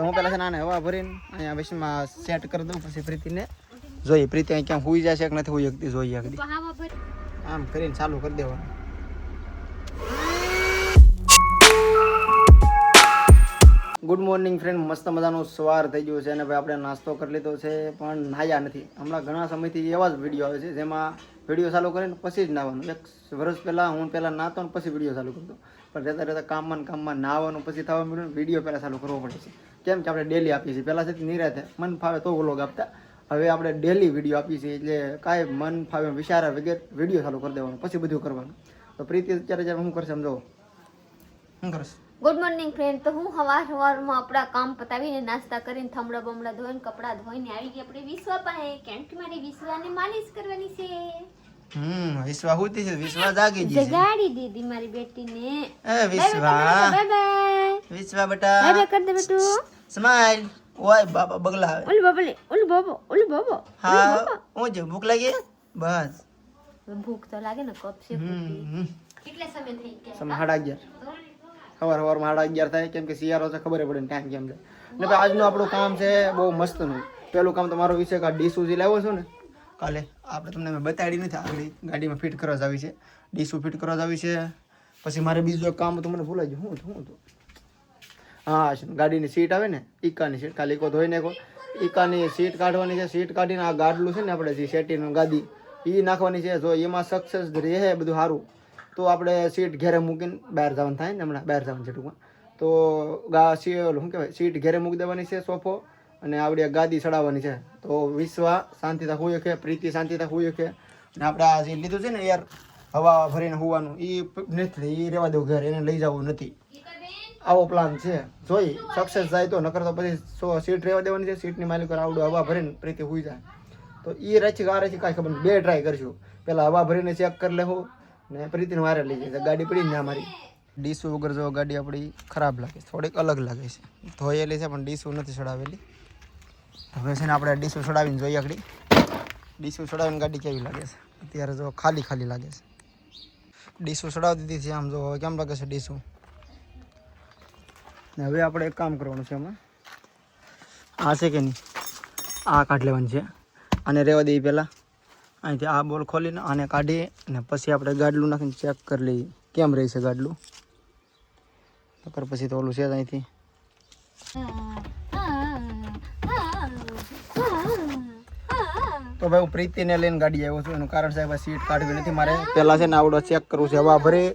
તો હું પહેલાં છે નાને હવા ભરીને અહીંયા વિશમાં સેટ કરી દઉં, પછી પ્રીતિને જોઈએ પ્રીતિ અહીં ક્યાં હુઈ જશે કે નથી હુઈ શકતી જોઈએ આગળ આમ કરીને ચાલુ કરી દેવાનું. ગુડ મોર્નિંગ ફ્રેન્ડ, મસ્ત મજાનો સવાર થઈ ગયો છે અને ભાઈ આપણે નાસ્તો કરી લીધો છે પણ નાહ્યા નથી. હમણાં ઘણા સમયથી એવા જ વિડીયો આવે છે જેમાં વિડીયો ચાલુ કરીને પછી જ નાહવાનું. 1 વર્ષ પહેલાં હું પહેલાં નાહતો ને પછી વિડીયો ચાલુ કરતો, પણ રહેતા રહેતા કામમાં નાહવાનું પછી થવા મળ્યું, વિડીયો પહેલાં ચાલુ કરવો પડે છે. કેમ કે આપણે ડેલી આપીએ છીએ, પહેલાં છે નિરાતે મન ફાવે તો વ્લોગ આપતા, હવે આપણે ડેલી વિડીયો આપીએ છીએ એટલે કાંઈ મન ફાવે વિચારા વગેરે વિડીયો ચાલુ કરી દેવાનું, પછી બધું કરવાનું. તો પ્રીતિ અત્યારે શું કરશે સમજો, શું કરશે? Good morning friend. તો હું સવારમાં આપણા કામ પતાવીને નાસ્તા કરીને થમડા બમડા ધોઈને કપડાં ધોઈને આવી ગઈ આપણે વિશ્વા પાસે, કેમ કે મારી વિશ્વાને માલિશ કરવાની છે. વિશ્વા હોતી છે, વિશ્વા જાગી ગઈ છે. જગાડી દીધી મારી બેટીને. એ વિશ્વા, બાય બાય વિશ્વા બેટા બાય બાય કર દે બેટુ. સ્માઈલ. ઓય બાબા બગલા આવે. ઓલી બાબો હા હું જો ભૂખ લાગી બસ. ભૂખ તો લાગે ને, કપ છે કેટલા સમય થઈ ગયા? 11:30 સવારમાં 11:30 થાય, કેમ કે શિયાળો છે ખબર પડે ટાઈમ કેમ છે. ને ભાઈ આજનું આપણું કામ છે બહુ મસ્તનું. પહેલું કામ તમારો વિષય કે ડીસુ જે લાવ્યો છું ને કાલે, આપણે તમને મેં બતાડી નથી, આગળ ગાડીમાં ફિટ કરવા જ આવી છે, ડીસુ ફિટ કરવા જ આવી છે. પછી મારે બીજું એક કામ હતું, મને ભૂલાઈ ગયું. શું હતું? હા, ગાડીની સીટ આવે ને, ઈકાની સીટ, કાલે ઈકો ધોઈ નાખો, ઈકાની સીટ કાઢવાની છે. સીટ કાઢીને આ ગાડલું છે ને આપણે જે સેટીનું ગાદી એ નાખવાની છે. જો એમાં સક્સેસ રહે બધું સારું તો આપણે સીટ ઘેરે મૂકીને બહાર જવાનું થાય ને, હમણાં બહાર જવાનું છે ટૂંકમાં. તો શું કહેવાય, સીટ ઘેરે મૂકી દેવાની છે સોફો, અને આવડી ગાદી ચડાવવાની છે. તો વિશ્વા શાંતિથી હોઈ શકે, પ્રીતિ શાંતિથી હોઈ શકે, અને આપણે આ જે લીધું છે ને યાર હવા ભરીને હોવાનું, એ નથી, એ રહેવા દેવું ઘરે, એને લઈ જવું નથી. આવો પ્લાન છે, જોઈ સક્સેસ જાય તો, નકર તો પછી સીટ રહેવા દેવાની છે. સીટની માલિક આવડું હવા ભરીને પ્રીતિ હોઈ જાય તો એ રહી કે આ રહી કાંઈ ખબર નહીં. 2 ટ્રાય કરશું, પહેલાં હવા ભરીને ચેક કરી લેવું ને પ્રીતિને વારે લઈ જાય. ગાડી પડી ને અમારી ડીસુ વગર જો ગાડી આપણી ખરાબ લાગે છે, થોડીક અલગ લાગે છે. ધોયેલી છે પણ ડીસુ નથી ચડાવેલી. હવે છે ને આપણે ડીસુ ચડાવીને જોઈએ આગળ ડીસુ ચડાવીને ગાડી કેવી લાગે છે. અત્યારે જો ખાલી ખાલી લાગે છે. ડીસુ ચડાવી દીધી છે, આમ જો હવે કેમ લાગે છે ડીસુ. ને હવે આપણે એક કામ કરવાનું છે, એમાં આ છે કે નહીં, આ કાઢ લેવાની છે. આને રહેવા દઈએ પહેલાં, અહીંથી આ બોલ ખોલીને આને કાઢીએ અને પછી આપણે ગાડલું નાખીને ચેક કરી લઈએ કેમ રહે છે ગાડલું. નકર પછી તો ઓલું છે જ અહીંથી. તો ભાઈ હું પ્રીતિને લઈને ગાડી આવ્યો છું, એનું કારણ સાહેબ સીટ કાઢવી નથી મારે. પહેલાં છે ને આવડો ચેક કરવું છે, હવા ભરી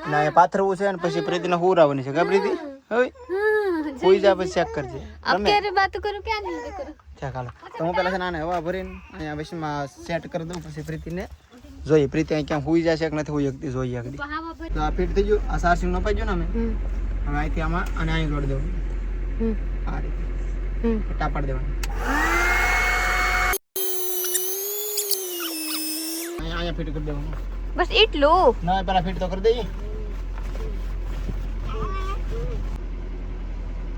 અને અહીંયા પાથરવું છે, અને પછી પ્રીતિને હુરાવવાની છે. કા પ્રીતિ હવે હોઈ જાય પછી ચેક કરજે. અત્યારે વાત કરું કે નહીં કરું? ચાલો તો હું પહેલાં છે નાને હવા ભરીને અહીંયા વિશમાં સેટ કરી દઉં, પછી પ્રીતિને જોઈએ પ્રીતિ અહીં ક્યાં હુઈ જશે કે નથી હુઈ શકતી જોઈએ આગળ. તો આ ફિટ થઈ ગયું, આ સારસિંગ નપાઈ ગયું ને અમે. હવે અહીંથી આમાં અને અહીં જોડી દેવું, આ રીતે ટાપાડી દેવાનું. અહીંયા ફિટ કરી દેવાનું, બસ એટલું. ના પહેલા ફિટ તો કરી દઈએ.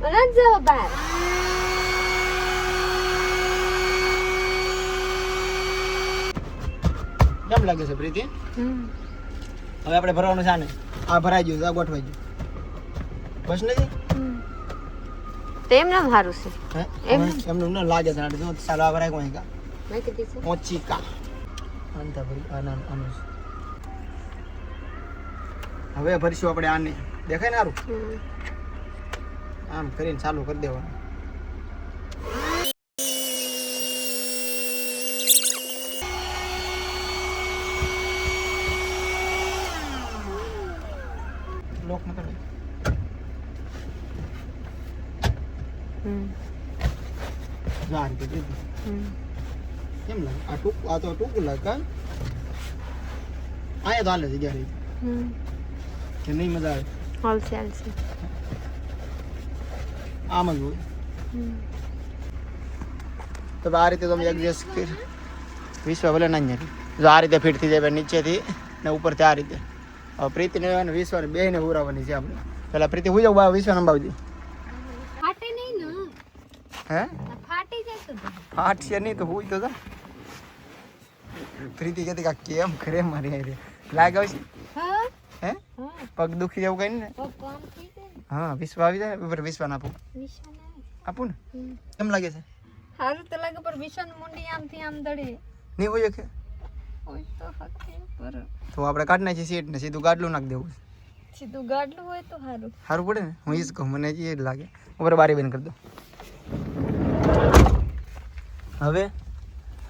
રન જાવ બહાર. કેમ લાગે છે પ્રીતિ? હવે આપણે ભરવાનું છે આને. આ ભરાઈ ગયું, આ ગોઠવાઈ ગયું, બસ નથી તો એમ નામ સારું છે. એમનું ના લાગે છે. જો ચાલો આ ભરાય કોઈ કા મેં કીધી છે ઓછી કા અંત ભરી આના આનું. હવે ભરીશું આપણે આને, દેખાય ને સારું. આમ કરીને ચાલુ કરી દેવાનું. લોક ન કરે. જા રીતે દીધી. કેમ લાગે? આ તો ટૂંકું લાગે કા? આયા તો હાલે છે જ્યારે કે નહીં મજા આવે. હાલશે આમ જ હોય. તો આ રીતે તમે એડજસ્ટ કરી વિશ્વા ભલે ના નથી. જો આ રીતે ફિટ થઈ જાય નીચેથી ને ઉપરથી આ રીતે. હવે પ્રીતિને અને વિશ્વાને બેને ઉરાવવાની છે આપણે. પેલા પ્રીતિ હું જાઉં વિશ્વાને અંબાવજી. ફાટે નહીં ને? હે ફાટી જાય તો ફાટશે નહીં તો હું તો જા. પ્રીતિ કહેતી કે કેમ કરે મારી હારે લાગે છે. હે પગ દુખી જવું કઈ ને. હા વિશ્વા આવી જાય ઉપર વિશ્વા નાખું. આપું ને કેમ લાગે છે સારું તો લાગે પર વિશાન મુંડી આમથી આમ દડે નહીં હોય કે હોય તો હકે પર તો આપણે કાઢ નાખીએ સીટ ને સીધું ગાડલું નાખી દેવું સીધું ગાડલું હોય તો સારું સારું પડે ને હું એ જ કહું મને એ જ લાગે ઉપર બારી બંધ કરી દો હવે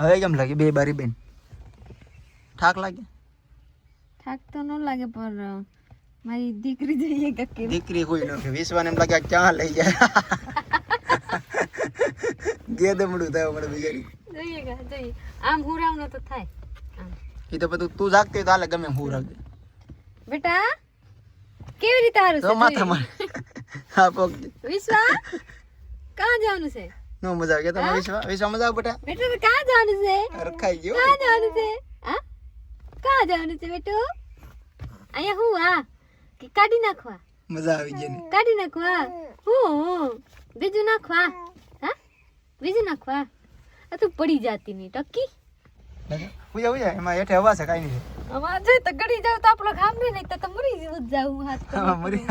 હવે કેમ લાગે બે બારી બેન ઠાક લાગે થાક તો ન લાગે પણ મારી દીકરી જોઈએ કે કેમ દીકરી કોઈ ન કે વિશ્વાને એમ લાગે આ ક્યાં લઈ જાય ગેદમડું થાય મને બિચારી જોઈએ કે જોઈએ આમ હુરાવનો તો થાય આમ એ તો બધું તું જાગતી હોય તો હાલે ગમે હું રાખજે બેટા કેવી રીતે હારું તો છે માથા જોઈએ? મારે હા પગ વિશ્વા કાં જવાનું છે નો મજા આવે તમે વિશ્વા મજા આવે બેટા બેટા તો કાં જવાનું છે રખાઈ ગયો કાં જવાનું છે હા કાં જવાનું છે બેટો અહીંયા હું આ કે કાઢી નાખવા મજા આવી ગઈ ને કાઢી નાખવા હું બીજું નાખવા હા બીજું નાખવા આ તું પડી જાતી નહીં ટકી પૂજા પૂજા એમાં હેઠે હવા છે કાંઈ નહીં અમાર જો તો ગડી જાવ તો આપણો ખામ નહીં તો મરી જાવ હાથ તો હા મરી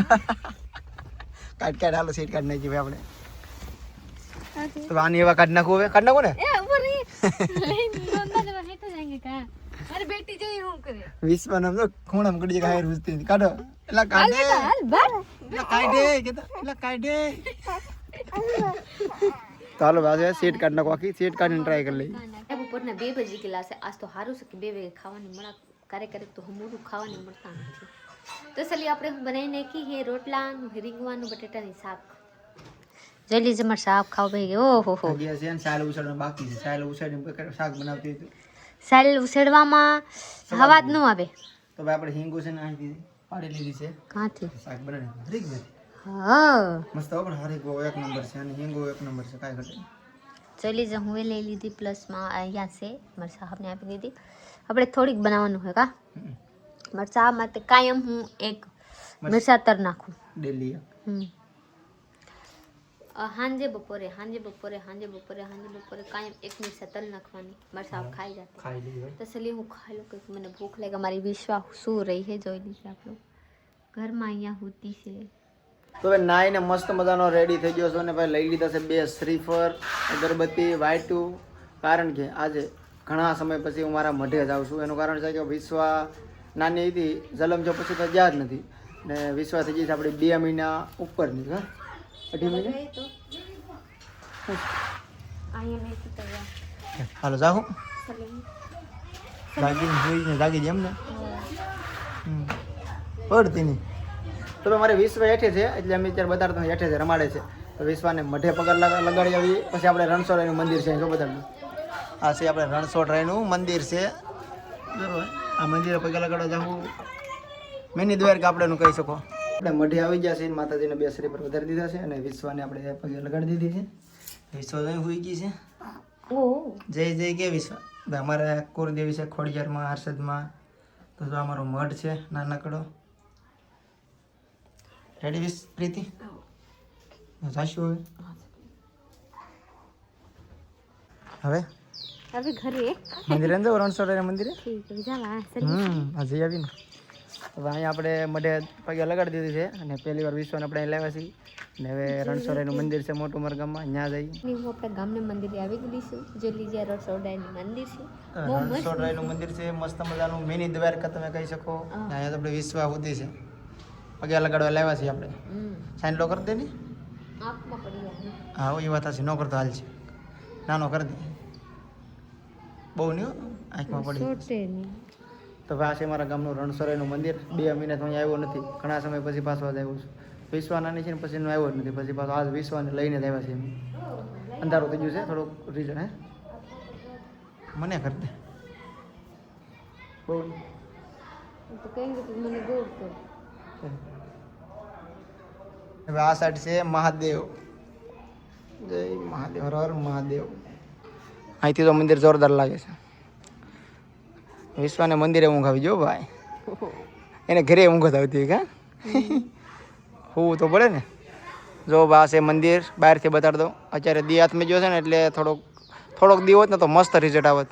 કાઢ હાલો સીટ કાઢ નાખી ભાઈ આપણે તો આની એવા કાઢ નાખું હવે કાઢ નાખો ને એ ઉપર લઈને નોંધા જવા હેઠે જાંગે કા મારી બેટી જોઈ હું કરે વિશ્વા નામ તો ખૂણામાં ગડી જગ્યા હાયર હુજતી કાઢો એલા કાઢે હાલ બાર એલા કાઢે કેતા એલા કાઢે તો હાલો આજે સીટ કાઢ નાખો આખી સીટ કાઢીને ટ્રાય કરી લઈએ બપોરના 2 બજી ગયેલા છે આજ તો સારું છે કે 2 વાગે ખાવાની મળા ક્યારેક તો મોડું ખાવાની મળતા નથી તો ચલી આપણે બનાવી નાખી હે રોટલા રીંગવાનું બટેટાની શાક જોઈ લીજે મારે શાક ખાવ ભાઈ ઓહો હો જે છે ને સાલ ઉછાડવાનું બાકી છે સાલ ઉછાડીને શાક બનાવતી હતી સાલ ઉસેડવામાં હવા જ ન આવે તો ભાઈ આપણે હિંગુ છે ને અહીં પાડી લીધી છે કાંથી શાક બનાવી હરીક નથી હા મસ્ત હો પણ હરીક એક નંબર છે અને હિંગુ એક નંબર છે કાંઈ ઘટે ચલી જ હું લઈ લીધી પ્લસમાં અહીંયા છે મારા સાહેબને આપી દીધી આપણે થોડીક બનાવવાનું હોય કા મારા સાહેબ માટે કાયમ હું એક મિરચા તર નાખું ડેલી હાંજે બપોરે કાયમ એક મિરચા તલ નાખવાની મારા સાહેબ ખાઈ જતા ખાઈ લીધી તો ચલી હું ખાઈ લઉં કંઈક મને ભૂખ લાગે મારી વિશ્વાસ શું રહી છે જોઈ લીધું આપણું ઘરમાં અહીંયા હોતી છે તો હવે નાઈને મસ્ત મજાનો રેડી થઈ ગયો છો ને ભાઈ લઈ લીધા છે 2 શ્રીફળ અગરબત્તી વાયટું કારણ કે આજે ઘણા સમય પછી હું મારા મઢે જાઉં છું એનું કારણ છે કે વિશ્વા નાની હતી જલમ જો પછી તો જ્યાં જ નથી ને વિશ્વા થઈ ગઈ છે આપણે 2 મહિના ઉપરની હા 2.5 મહિના હાલો જાઉં જાગી જેમ ને પડતી નહીં તો મારે વિશ્વ હેઠે છે એટલે અમે અત્યારે બતાડતો હેઠે છે રમાડે છે તો વિશ્વાને મઢે પગાર લગાડી આવીએ પછી આપણે રણછોડરાયનું મંદિર છે જો બતાડું આ છે આપણે રણછોડરાયનું મંદિર છે બરાબર આ મંદિરે પગાર લગાડવા જવું મિની દ્વારકા આપણે એનું કહી શકો આપણે મઢે આવી ગયા છે માતાજીને 2 શ્રી પર વધારી દીધા છે અને વિશ્વાને આપણે પગે લગાડી દીધી છે વિશ્વ જઈ હોઈ ગઈ છે જય જય કે વિશ્વ અમારે કુળદેવી છે ખોડિયારમાં હર્ષદમાં તો જો અમારો મઢ છે નાનકડો રેડી વિશ પ્રીતિ જાશું હવે હવે ઘરે મંદિરે અંદર રણછોડરાય મંદિરે ઠીક છે જાવા હજી આવીને હવે અહીંયા આપણે મઢે પગે લગાડી દીધી છે અને પહેલી વાર વિશ્વને આપણે અહીં લાવ્યા છીએ અને હવે રણછોડરાયનું મંદિર છે મોટું મરગામમાં ત્યાં જઈએ હું આપણા ગામના મંદિરે આવી ગઈ છું જે લીજે રણછોડરાયનું મંદિર છે રણછોડરાયનું મંદિર છે મસ્ત મજાનું મિની દ્વારકા તમે કહી શકો અહીંયા તો આપણે વિશ્વા સુધી છે પગે લગાડવા લાવ્યા છીએ આપણે સાઈન લો કરી દે ને આંખમાં પડી જાય હા એ વાત હશે ન કરતો હાલ છે નાનો કરી દે બહુ નહીં આંખમાં પડી છોટે નહીં તો ભાઈ આ છે મારા ગામનું રણછોડરાયનું મંદિર 2 મહિના તો અહીં આવ્યો નથી ઘણા સમય પછી પાછો જ આવ્યો છું વિશ્વા નાની છે ને પછી એનું આવ્યો જ નથી પછી પાછો આજ વિશ્વાને લઈને જ આવ્યા છે એમ અંધારું થઈ ગયું છે થોડુંક રીઝન હે મને કરી દે બહુ તો કઈ મને ગોળ કર હવે આ સાઈડ છે મહાદેવ જય મહાદેવ હર હર મહાદેવ અહીંથી તો મંદિર જોરદાર લાગે છે વિશ્વાને મંદિરે ઊંઘ આવી જો ભાઈ એને ઘરે ઊંઘ આવતી હોય કા હોવું તો પડે ને જો બા છે મંદિર બહારથી બતાડી દો અત્યારે દી હાથમાં જો છે ને એટલે થોડોક દી હોત ને તો મસ્ત રિઝલ્ટ આવત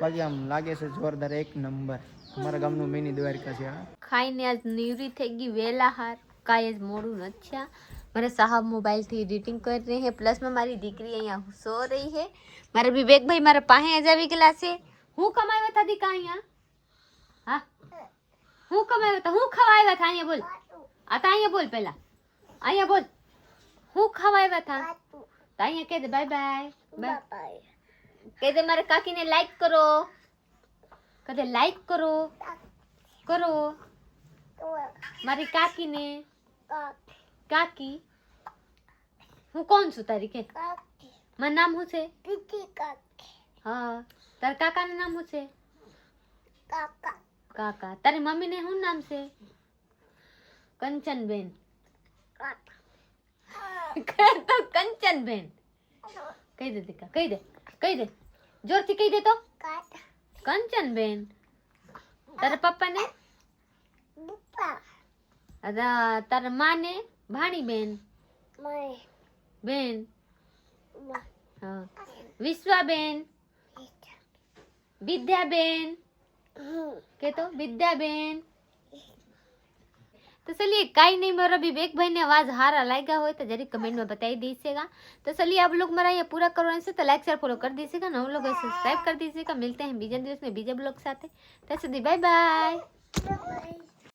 બાકી આમ લાગે છે જોરદાર એક નંબર અમારા ગામનું મિની દ્વારકા છે ખાઈને આજ નિવૃત્ત થઈ ગઈ વેલા હાર કાંઈ જ મોડું નથી થયા મારા સાહબ મોબાઈલથી એડિટિંગ કરી રહી છે, પ્લસમાં મારી દીકરી અહીંયા સો રહી છે. મારા વિવેકભાઈ મારા પાસે જ આવી ગયેલા છે. હું કમાવ્યા હતા દીકા અહીંયા? હા, હું કમાવ્યા હતા? હું ખવાવ્યા હતા? અહીંયા બોલ. આ તો અહીંયા બોલ પહેલા. અહીંયા બોલ. હું ખવાવ્યા હતા? તો અહીંયા કહી દે બાય બાય. બાય. કહી દે મારા કાકીને લાઈક કરો. કહી દે લાઈક કરો. કરો મારી કાકીને. કાકી હું કોણ છું તારી? કે મારું નામ શું છે? હા, તારા કાકાનું નામ શું છે? કાકા. તારી મમ્મીને શું નામ છે? કંચનબેન. તો કંચનબેન કહી દે દીકા, કહી દે, કહી દે, જોરથી કહી દે તો. કંચનબેન. તારા પપ્પાને? તારા માને? ભાણીબેન. બેન. હા. વિશ્વાબેન. विद्याबेन. के तो विद्याबेन. तो चलिए काई नहीं, मेरा विवेक भाई ने आवाज हारा लाएगा हो तो जरूर कमेंट में बता ही दीजिएगा. तो चलिए आप लोग मेरा ये पूरा करवाने से तो लाइक शेयर फॉलो कर दीजिएगा, नौ लोग सब्सक्राइब कर दीजिएगा. मिलते हैं बीजे दिवस में बीजे ब्लॉग साथ. तब સુધી बाय बाय.